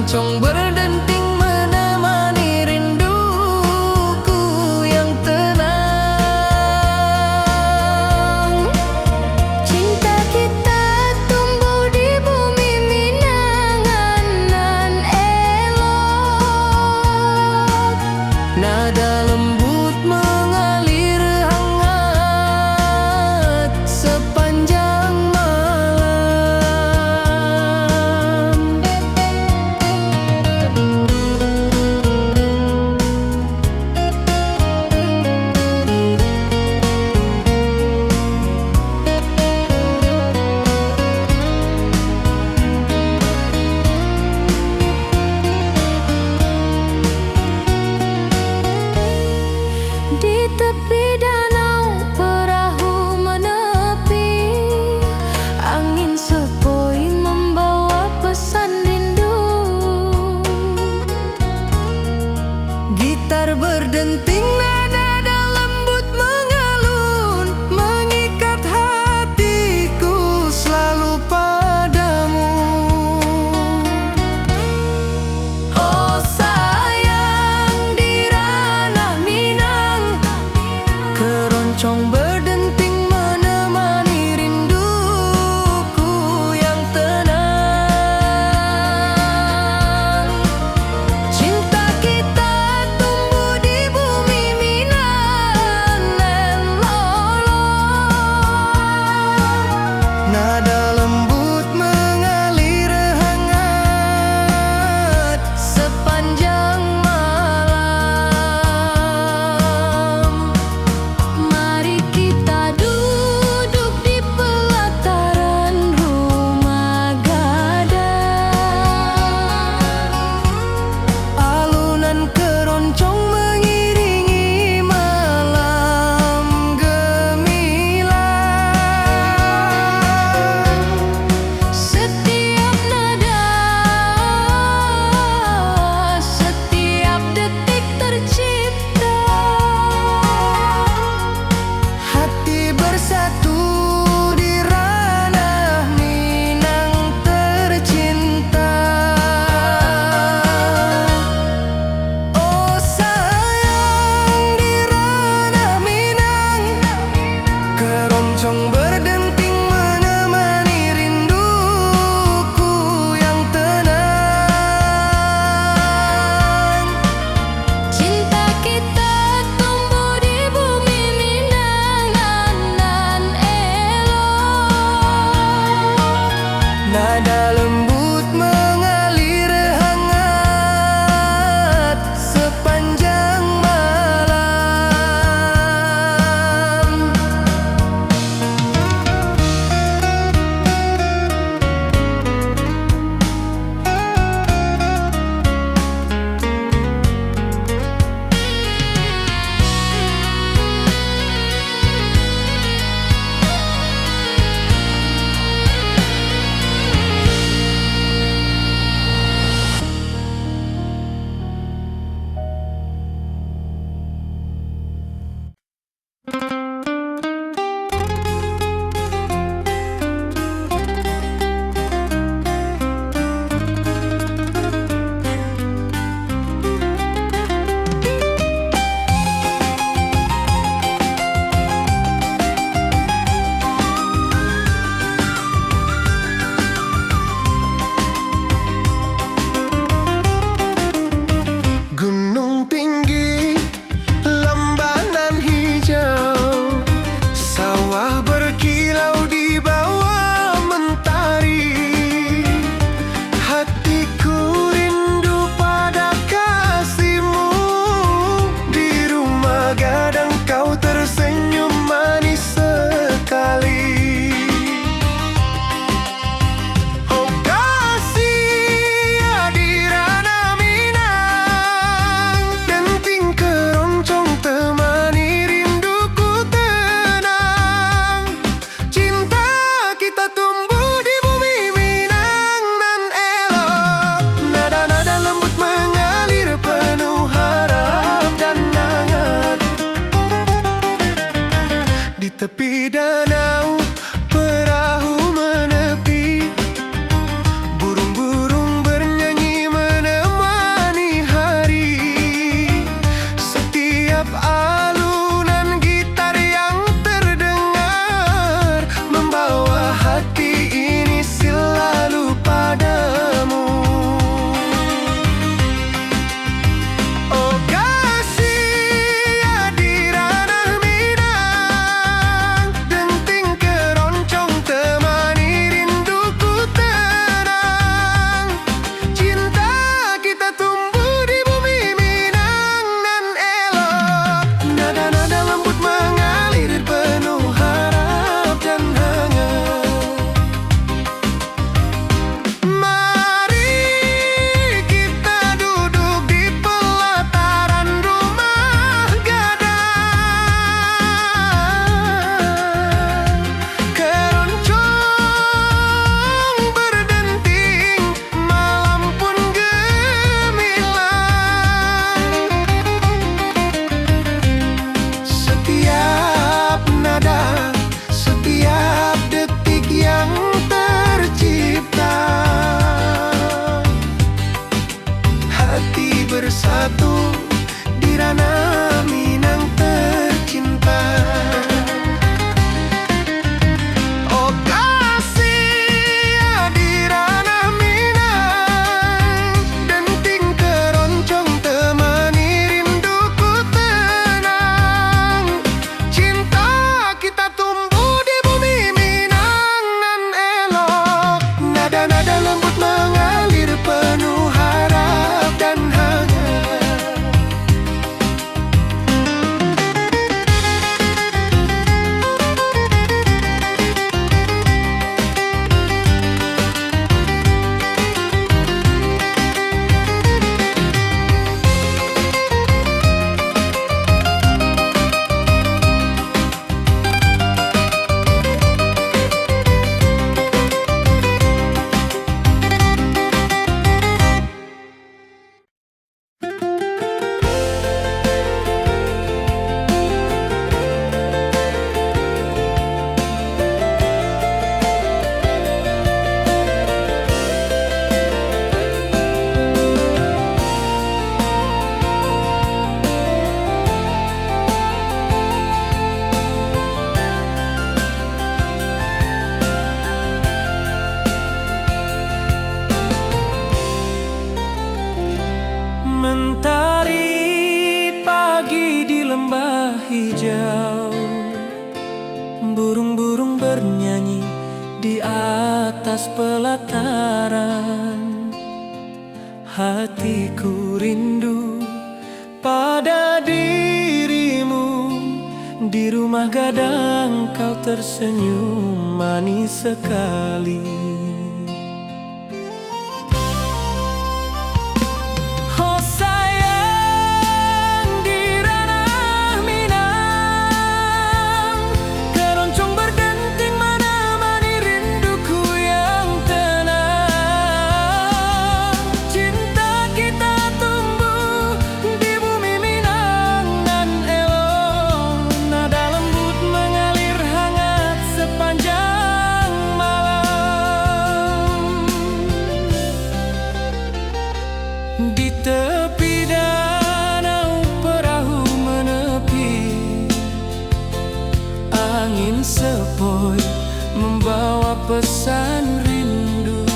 Keroncong berdenting menemani rinduku yang tenang. Cinta kita tumbuh di bumi Minangan nan elok. Nada lembut mengalir hangat sepanjang malam. bersatu di ranah Minang tercinta. Oh kasih di ranah Minang, denting keroncong temani rinduku tenang. Cinta kita tumbuh di bumi Minang nan elok, nada-nada lembut mengalir penuh harap dan hangat. Mentari pagi di lembah hijau, burung-burung bernyanyi di atas pelataran. Hatiku rindu pada dirimu, di rumah gadang kau tersenyum manis sekali. Di tepi danau perahu menepi, angin sepoi membawa pesan rindu.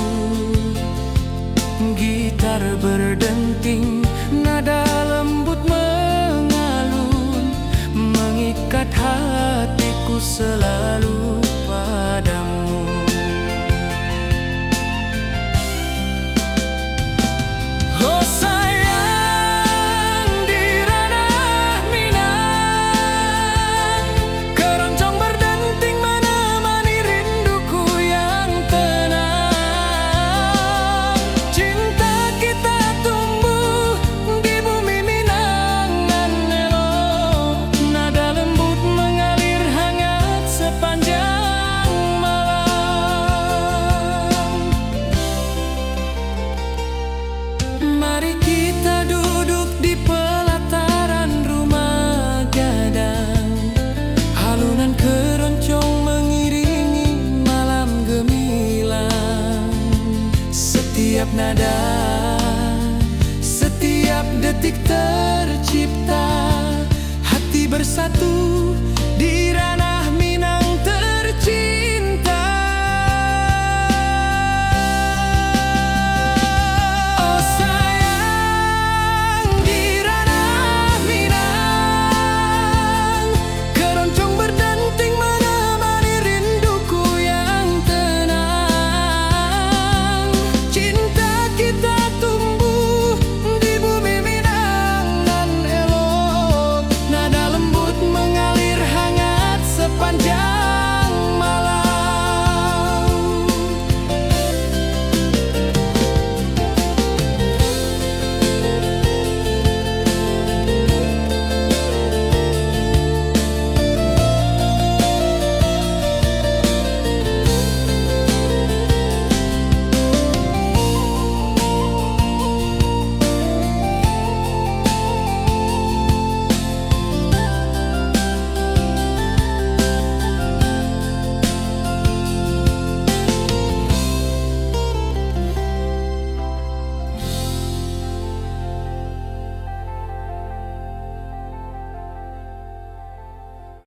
Gitar berdenting, nada lembut mengalun, mengikat hatiku selalu padamu. Oh sayang di ranah Minang, keroncong berdenting menemani rinduku yang tenang. Cinta kita tumbuh di bumi Minang nan elok, nada lembut mengalir hangat sepanjang malam. Mari kita duduk di pelataran rumah gadang, alunan keroncong mengiringi malam gemilang. Setiap nada, setiap detik tercipta, hati bersatu